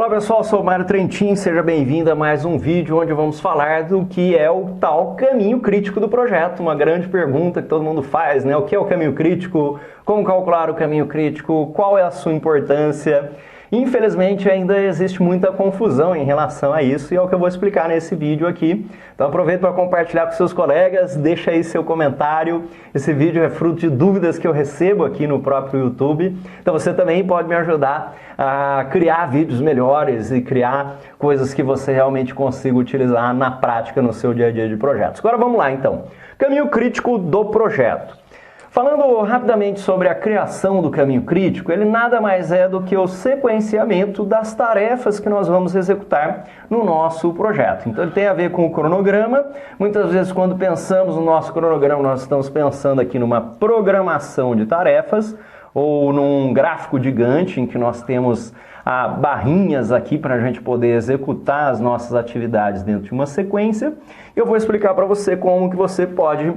Olá pessoal, sou o Mário Trentin, seja bem-vindo a mais um vídeo onde vamos falar do que é o tal caminho crítico do projeto. Uma grande pergunta que todo mundo faz, né? O que é o caminho crítico? Como calcular o caminho crítico? Qual é a sua importância? Infelizmente ainda existe muita confusão em relação a isso e é o que eu vou explicar nesse vídeo aqui. Então aproveita para compartilhar com seus colegas, deixa aí seu comentário. Esse vídeo é fruto de dúvidas que eu recebo aqui no próprio YouTube. Então você também pode me ajudar a criar vídeos melhores e criar coisas que você realmente consiga utilizar na prática no seu dia a dia de projetos. Agora vamos lá então. Caminho crítico do projeto. Falando rapidamente sobre a criação do caminho crítico, ele nada mais é do que o sequenciamento das tarefas que nós vamos executar no nosso projeto. Então ele tem a ver com o cronograma. Muitas vezes quando pensamos no nosso cronograma, nós estamos pensando aqui numa programação de tarefas ou num gráfico gigante em que nós temos barrinhas aqui para a gente poder executar as nossas atividades dentro de uma sequência. Eu vou explicar para você como que você pode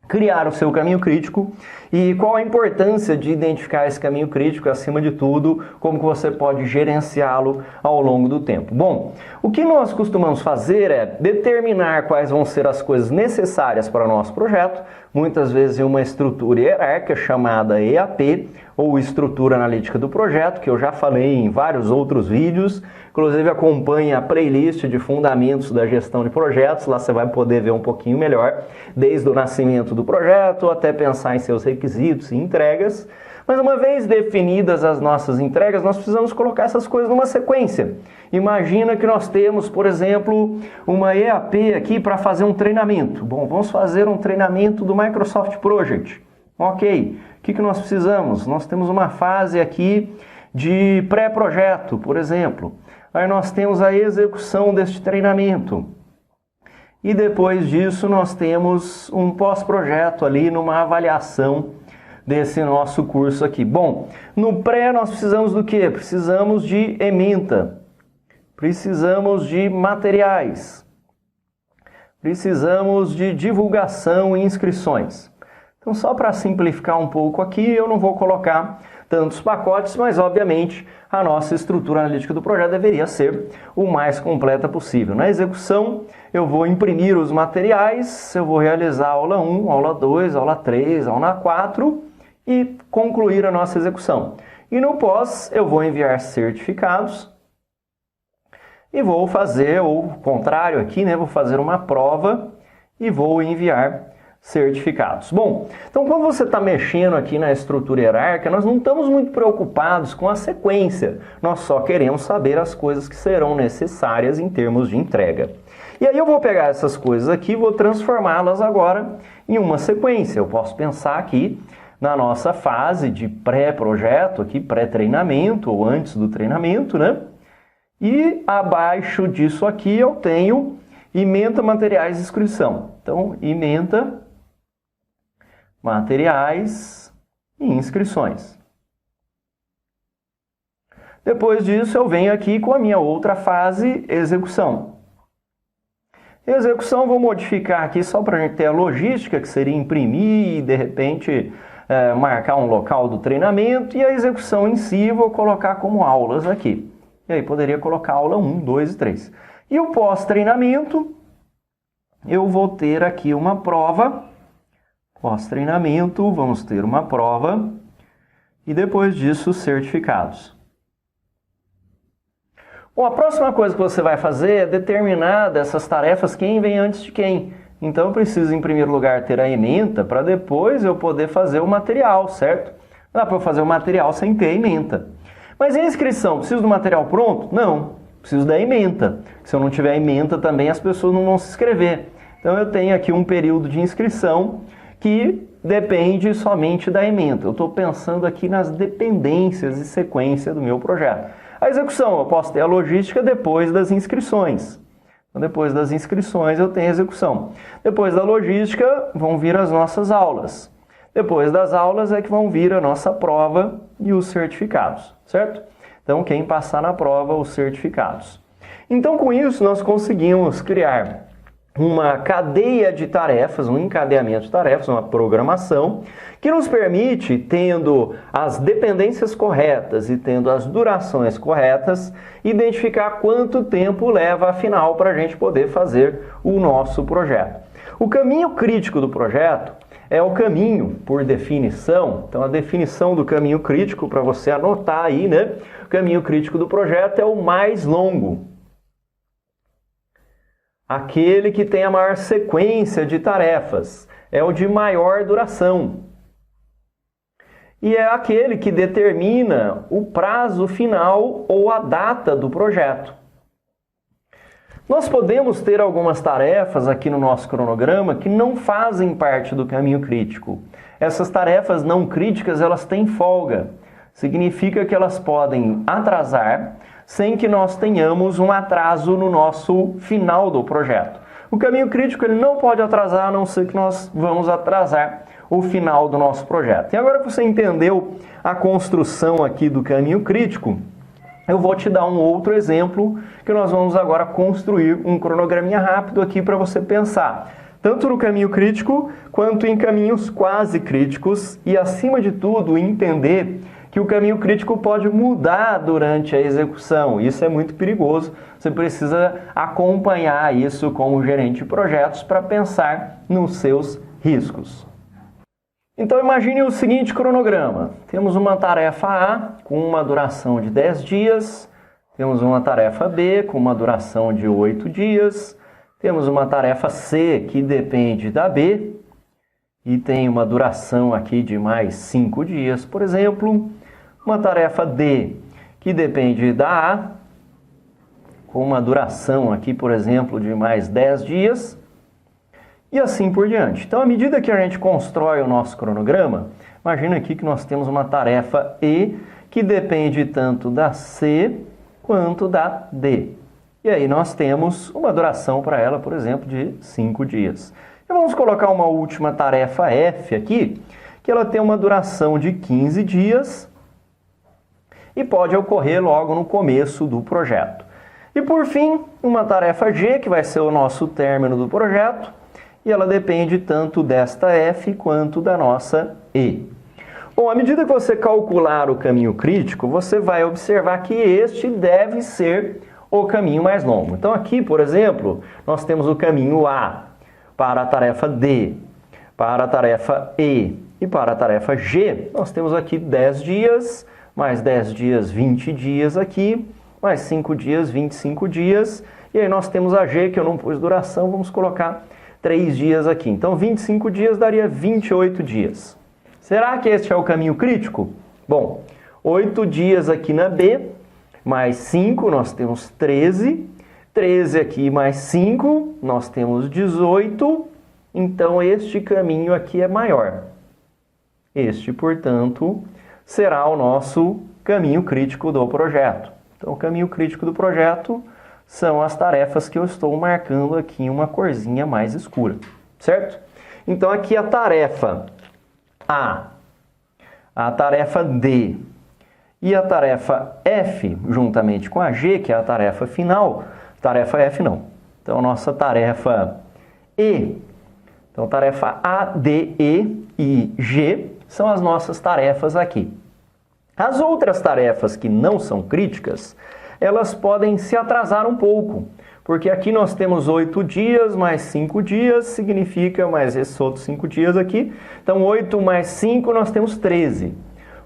criar o seu caminho crítico e qual a importância de identificar esse caminho crítico, acima de tudo, como que você pode gerenciá-lo ao longo do tempo. Bom, o que nós costumamos fazer é determinar quais vão ser as coisas necessárias para o nosso projeto, muitas vezes em uma estrutura hierárquica chamada EAP, ou estrutura analítica do projeto, que eu já falei em vários outros vídeos. Inclusive acompanhe a playlist de fundamentos da gestão de projetos, lá você vai poder ver um pouquinho melhor, desde o nascimento do projeto até pensar em seus requisitos e entregas. Mas uma vez definidas as nossas entregas, nós precisamos colocar essas coisas numa sequência. Imagina que nós temos, por exemplo, uma EAP aqui para fazer um treinamento. Bom, vamos fazer um treinamento do Microsoft Project. Ok, o que nós precisamos? Nós temos uma fase aqui de pré-projeto, por exemplo. Aí nós temos a execução deste treinamento. E depois disso nós temos um pós-projeto ali numa avaliação desse nosso curso aqui. Bom, no pré nós precisamos do quê? Precisamos de ementa, precisamos de materiais, precisamos de divulgação e inscrições. Então só para simplificar um pouco aqui, eu não vou colocar tantos pacotes, mas obviamente a nossa estrutura analítica do projeto deveria ser o mais completa possível. Na execução, eu vou imprimir os materiais, eu vou realizar aula 1, aula 2, aula 3, aula 4 e concluir a nossa execução. E no pós, eu vou enviar certificados e vou fazer o contrário aqui, né? Vou fazer uma prova e vou enviar certificados. Bom, então quando você está mexendo aqui na estrutura hierárquica, nós não estamos muito preocupados com a sequência, nós só queremos saber as coisas que serão necessárias em termos de entrega. E aí eu vou pegar essas coisas aqui e vou transformá-las agora em uma sequência. Eu posso pensar aqui na nossa fase de pré-projeto, aqui pré-treinamento ou antes do treinamento, né? E abaixo disso aqui eu tenho ementa materiais de inscrição. Então, ementa materiais e inscrições. Depois disso, eu venho aqui com a minha outra fase, execução. Execução, vou modificar aqui só para a gente ter a logística, que seria imprimir e, de repente, marcar um local do treinamento. E a execução em si, vou colocar como aulas aqui. E aí, poderia colocar aula 1, 2 e 3. E o pós-treinamento, eu vou ter aqui uma prova. Pós-treinamento, vamos ter uma prova e depois disso certificados. Bom, a próxima coisa que você vai fazer é determinar dessas tarefas quem vem antes de quem. Então eu preciso em primeiro lugar ter a ementa para depois eu poder fazer o material, certo? Não dá para eu fazer o material sem ter a ementa. Mas em inscrição, preciso do material pronto? Não, preciso da ementa. Se eu não tiver a ementa também as pessoas não vão se inscrever. Então eu tenho aqui um período de inscrição que depende somente da ementa. Eu estou pensando aqui nas dependências e sequência do meu projeto. A execução, eu posso ter a logística depois das inscrições. Então, depois das inscrições eu tenho a execução. Depois da logística vão vir as nossas aulas. Depois das aulas é que vão vir a nossa prova e os certificados, certo? Então quem passar na prova, os certificados. Então com isso nós conseguimos criar uma cadeia de tarefas, um encadeamento de tarefas, uma programação, que nos permite, tendo as dependências corretas e tendo as durações corretas, identificar quanto tempo leva, afinal, para a gente poder fazer o nosso projeto. O caminho crítico do projeto é o caminho, por definição. Então, a definição do caminho crítico, para você anotar aí, né? O caminho crítico do projeto é o mais longo. Aquele que tem a maior sequência de tarefas, é o de maior duração. E é aquele que determina o prazo final ou a data do projeto. Nós podemos ter algumas tarefas aqui no nosso cronograma que não fazem parte do caminho crítico. Essas tarefas não críticas, elas têm folga. Significa que elas podem atrasar sem que nós tenhamos um atraso no nosso final do projeto. O caminho crítico ele não pode atrasar, a não ser que nós vamos atrasar o final do nosso projeto. E agora que você entendeu a construção aqui do caminho crítico, eu vou te dar um outro exemplo que nós vamos agora construir um cronograminha rápido aqui para você pensar. Tanto no caminho crítico, quanto em caminhos quase críticos e, acima de tudo, entender que o caminho crítico pode mudar durante a execução. Isso é muito perigoso. Você precisa acompanhar isso como gerente de projetos para pensar nos seus riscos. Então imagine o seguinte cronograma. Temos uma tarefa A com uma duração de 10 dias, temos uma tarefa B com uma duração de 8 dias, temos uma tarefa C que depende da B e tem uma duração aqui de mais 5 dias, por exemplo. Uma tarefa D que depende da A, com uma duração aqui, por exemplo, de mais 10 dias, e assim por diante. Então, à medida que a gente constrói o nosso cronograma, imagina aqui que nós temos uma tarefa E que depende tanto da C quanto da D. E aí nós temos uma duração para ela, por exemplo, de 5 dias. E vamos colocar uma última tarefa F aqui, que ela tem uma duração de 15 dias e pode ocorrer logo no começo do projeto. E por fim, uma tarefa G, que vai ser o nosso término do projeto, e ela depende tanto desta F quanto da nossa E. Bom, à medida que você calcular o caminho crítico, você vai observar que este deve ser o caminho mais longo. Então aqui, por exemplo, nós temos o caminho A para a tarefa D, para a tarefa E e para a tarefa G. Nós temos aqui 10 dias, mais 10 dias, 20 dias aqui, mais 5 dias, 25 dias. E aí nós temos a G, que eu não pus duração, vamos colocar 3 dias aqui. Então 25 dias daria 28 dias. Será que este é o caminho crítico? Bom, 8 dias aqui na B, mais 5, nós temos 13. 13 aqui mais 5, nós temos 18. Então este caminho aqui é maior. Este, portanto, será o nosso caminho crítico do projeto. Então o caminho crítico do projeto são as tarefas que eu estou marcando aqui em uma corzinha mais escura, certo? Então aqui a tarefa a tarefa D e a tarefa F, juntamente com a G, que é a tarefa final, tarefa F não. Então nossa tarefa E, então tarefa A, D, E G são as nossas tarefas aqui. As outras tarefas que não são críticas, elas podem se atrasar um pouco, porque aqui nós temos 8 dias mais 5 dias, significa mais esses outros 5 dias aqui. Então 8 mais 5 nós temos 13.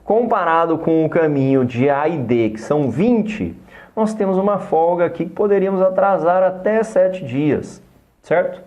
Comparado com o caminho de A e D, que são 20, nós temos uma folga aqui que poderíamos atrasar até 7 dias, certo?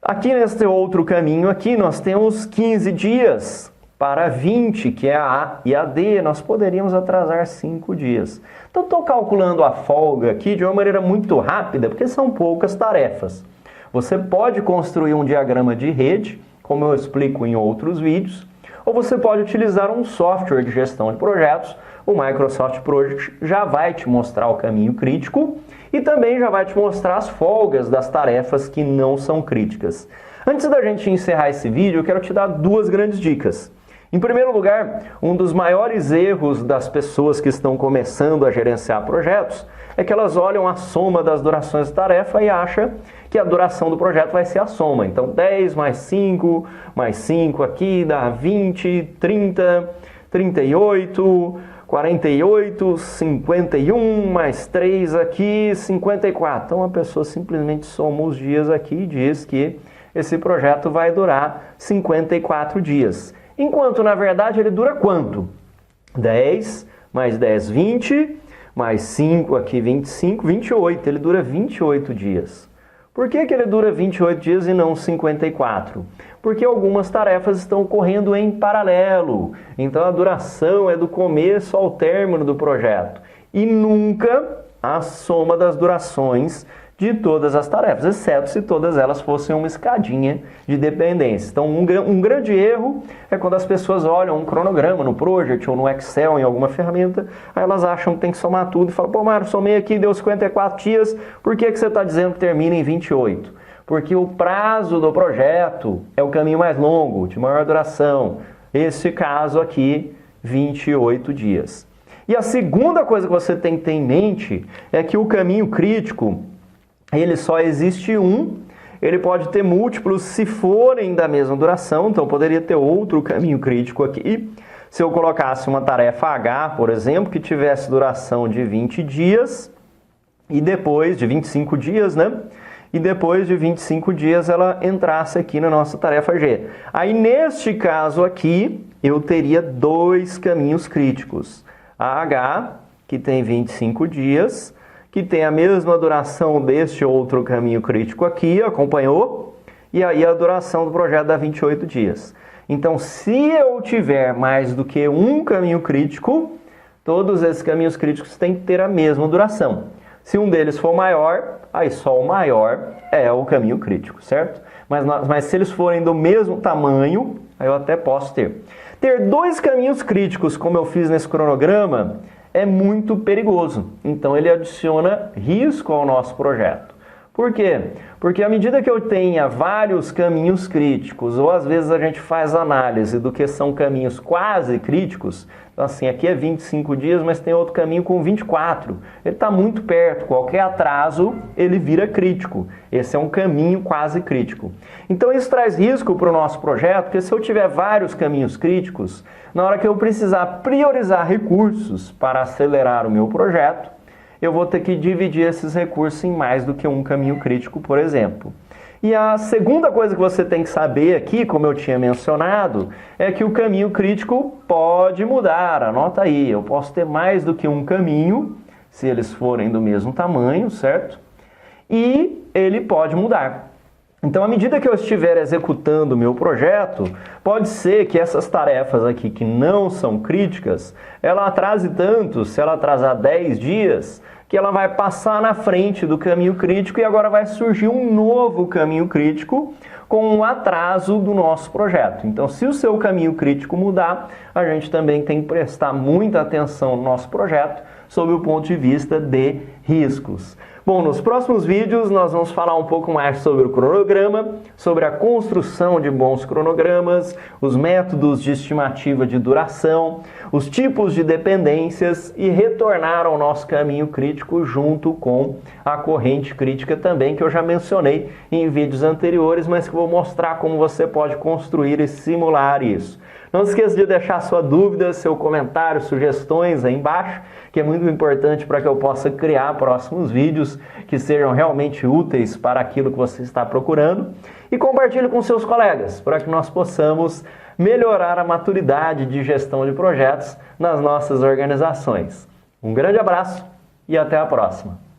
Aqui nesse outro caminho aqui nós temos 15 dias. Para 20, que é a A e a D, nós poderíamos atrasar 5 dias. Então, estou calculando a folga aqui de uma maneira muito rápida, porque são poucas tarefas. Você pode construir um diagrama de rede, como eu explico em outros vídeos, ou você pode utilizar um software de gestão de projetos. O Microsoft Project já vai te mostrar o caminho crítico e também já vai te mostrar as folgas das tarefas que não são críticas. Antes da gente encerrar esse vídeo, eu quero te dar 2 grandes dicas. Em primeiro lugar, um dos maiores erros das pessoas que estão começando a gerenciar projetos é que elas olham a soma das durações de tarefa e acham que a duração do projeto vai ser a soma. Então 10 mais 5 aqui dá 20, 30, 38, 48, 51, mais 3 aqui, 54. Então a pessoa simplesmente soma os dias aqui e diz que esse projeto vai durar 54 dias. Enquanto, na verdade, ele dura quanto? 10, mais 10, 20, mais 5 aqui, 25, 28. Ele dura 28 dias. Por que ele dura 28 dias e não 54? Porque algumas tarefas estão ocorrendo em paralelo. Então, a duração é do começo ao término do projeto. E nunca a soma das durações de todas as tarefas, exceto se todas elas fossem uma escadinha de dependência. Então, um grande erro é quando as pessoas olham um cronograma no Project ou no Excel, em alguma ferramenta, aí elas acham que tem que somar tudo e falam, pô, Mário, somei aqui, deu 54 dias, por que você está dizendo que termina em 28? Porque o prazo do projeto é o caminho mais longo, de maior duração. Esse caso aqui, 28 dias. E a segunda coisa que você tem que ter em mente é que o caminho crítico, ele só existe um, ele pode ter múltiplos se forem da mesma duração, então poderia ter outro caminho crítico aqui. Se eu colocasse uma tarefa H, por exemplo, que tivesse duração de 20 dias, e depois de 25 dias, né? E depois de 25 dias ela entrasse aqui na nossa tarefa G. Aí neste caso aqui, eu teria dois caminhos críticos. A H, que tem 25 dias, que tem a mesma duração deste outro caminho crítico aqui, acompanhou? E aí a duração do projeto dá 28 dias. Então, se eu tiver mais do que um caminho crítico, todos esses caminhos críticos têm que ter a mesma duração. Se um deles for maior, aí só o maior é o caminho crítico, certo? Mas se eles forem do mesmo tamanho, aí eu até posso ter. Ter dois caminhos críticos, como eu fiz nesse cronograma, é muito perigoso. Então ele adiciona risco ao nosso projeto. Por quê? Porque à medida que eu tenha vários caminhos críticos, ou às vezes a gente faz análise do que são caminhos quase críticos, então assim, aqui é 25 dias, mas tem outro caminho com 24. Ele está muito perto, qualquer atraso ele vira crítico. Esse é um caminho quase crítico. Então isso traz risco para o nosso projeto, porque se eu tiver vários caminhos críticos, na hora que eu precisar priorizar recursos para acelerar o meu projeto, eu vou ter que dividir esses recursos em mais do que um caminho crítico, por exemplo. E a segunda coisa que você tem que saber aqui, como eu tinha mencionado, é que o caminho crítico pode mudar. Anota aí, eu posso ter mais do que um caminho, se eles forem do mesmo tamanho, certo? E ele pode mudar. Então, à medida que eu estiver executando o meu projeto, pode ser que essas tarefas aqui que não são críticas, ela atrase tanto, se ela atrasar 10 dias, que ela vai passar na frente do caminho crítico e agora vai surgir um novo caminho crítico com um atraso do nosso projeto. Então, se o seu caminho crítico mudar, a gente também tem que prestar muita atenção no nosso projeto sob o ponto de vista de riscos. Bom, nos próximos vídeos nós vamos falar um pouco mais sobre o cronograma, sobre a construção de bons cronogramas, os métodos de estimativa de duração, os tipos de dependências e retornar ao nosso caminho crítico junto com a corrente crítica também, que eu já mencionei em vídeos anteriores, mas que vou mostrar como você pode construir e simular isso. Não se esqueça de deixar sua dúvida, seu comentário, sugestões aí embaixo, que é muito importante para que eu possa criar próximos vídeos que sejam realmente úteis para aquilo que você está procurando. E compartilhe com seus colegas, para que nós possamos melhorar a maturidade de gestão de projetos nas nossas organizações. Um grande abraço e até a próxima!